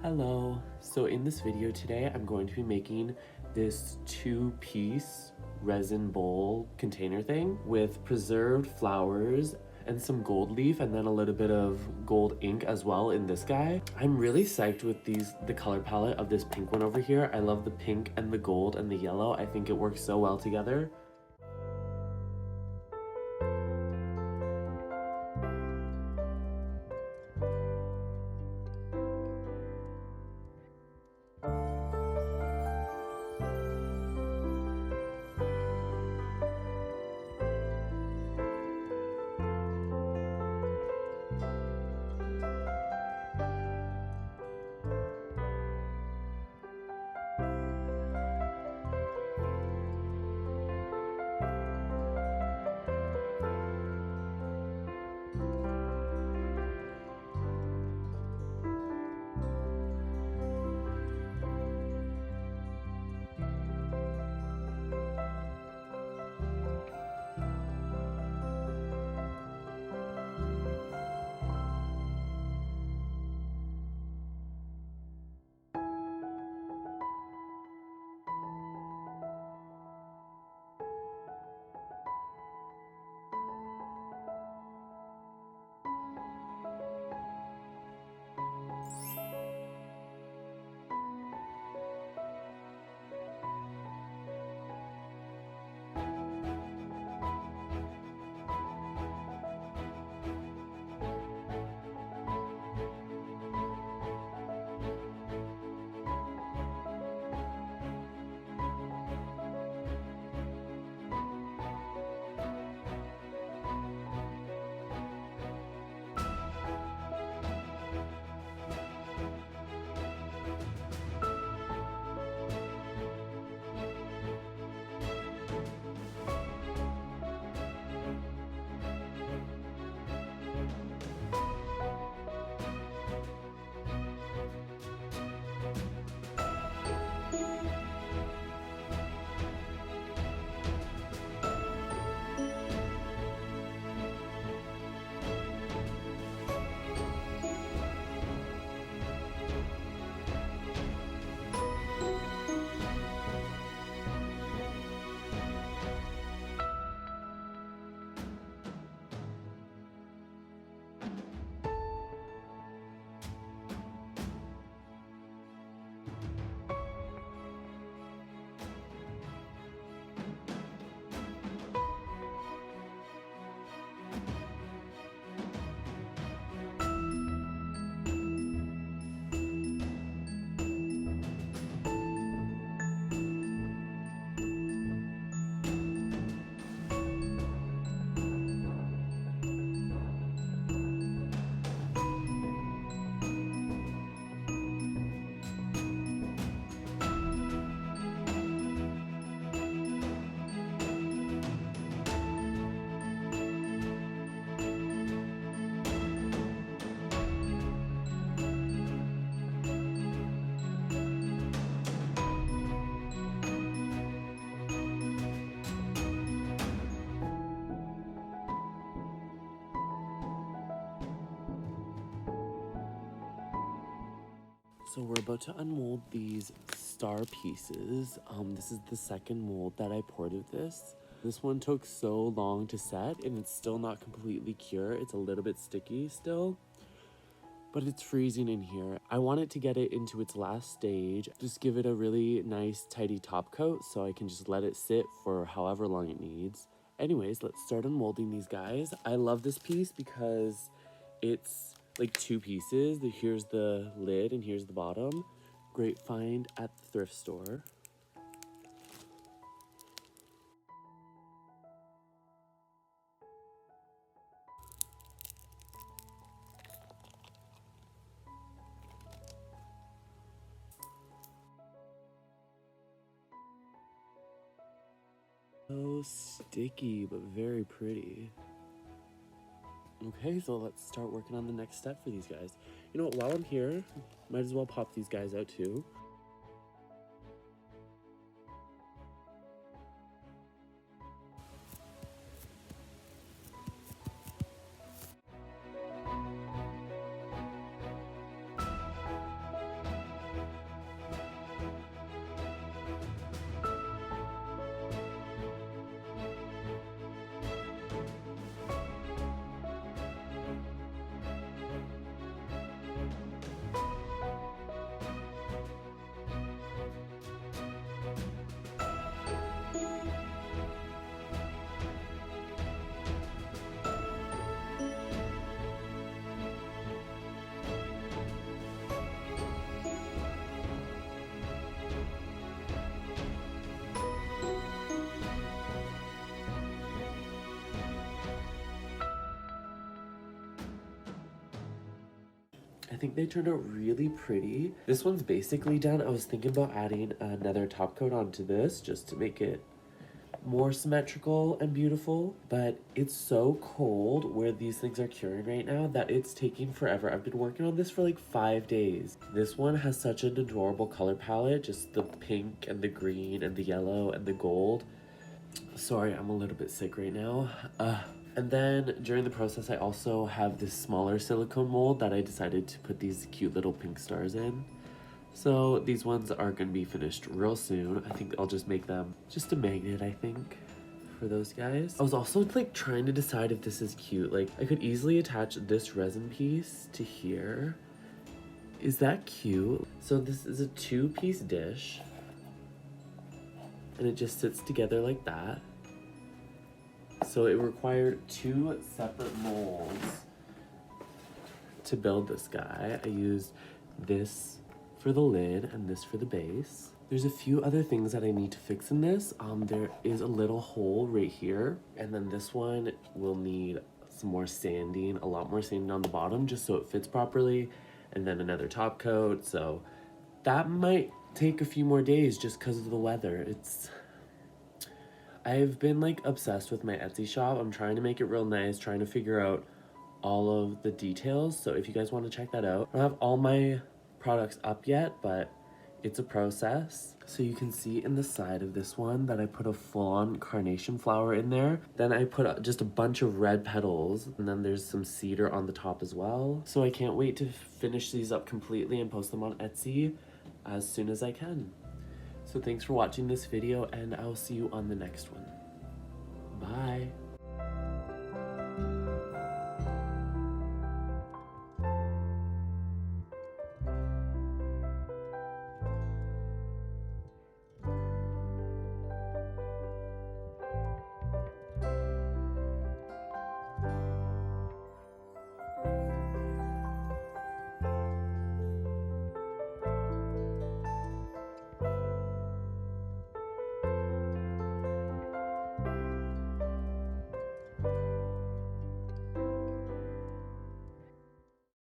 Hello. So in this video today, I'm going to be making this two-piece resin bowl container thing with preserved flowers and some gold leaf and then a little bit of gold ink as well in this guy. I'm really psyched with the color palette of this pink one over here. I love the pink and the gold and the yellow. I think it works so well together. So we're about to unmold these star pieces. This is the second mold that I poured of this. This one took so long to set and it's still not completely cured. It's a little bit sticky still, but it's freezing in here. I want it to get it into its last stage. Just give it a really nice tidy top coat so I can just let it sit for however long it needs. Anyways, let's start unmolding these guys. I love this piece because it's like two pieces. Here's the lid and here's the bottom. Great find at the thrift store. So sticky, but very pretty. Okay, so let's start working on the next step for these guys. You know what, while I'm here, might as well pop these guys out too. I think they turned out really pretty. This one's basically done. I was thinking about adding another top coat onto this just to make it more symmetrical and beautiful, but it's so cold where these things are curing right now that it's taking forever. I've been working on this for like 5 days. This one has such an adorable color palette, just the pink and the green and the yellow and the gold. Sorry, I'm a little bit sick right now. And then during the process, I also have this smaller silicone mold that I decided to put these cute little pink stars in. So these ones are gonna be finished real soon. I think I'll just make them just a magnet, I think, for those guys. I was also like trying to decide if this is cute. Like I could easily attach this resin piece to here. Is that cute? So this is a 2-piece dish and it just sits together like that. So it required 2 separate molds to build this guy. I used this for the lid and this for the base. There's a few other things that I need to fix in this. There is a little hole right here, and then this one will need some more sanding, a lot more sanding on the bottom just so it fits properly, and then another top coat. So that might take a few more days just because of the weather. I've been like obsessed with my Etsy shop. I'm trying to make it real nice, trying to figure out all of the details. So if you guys want to check that out, I don't have all my products up yet, but it's a process. So you can see in the side of this one that I put a full-on carnation flower in there. Then I put just a bunch of red petals, and then there's some cedar on the top as well. So I can't wait to finish these up completely and post them on Etsy as soon as I can. So thanks for watching this video, and I'll see you on the next one.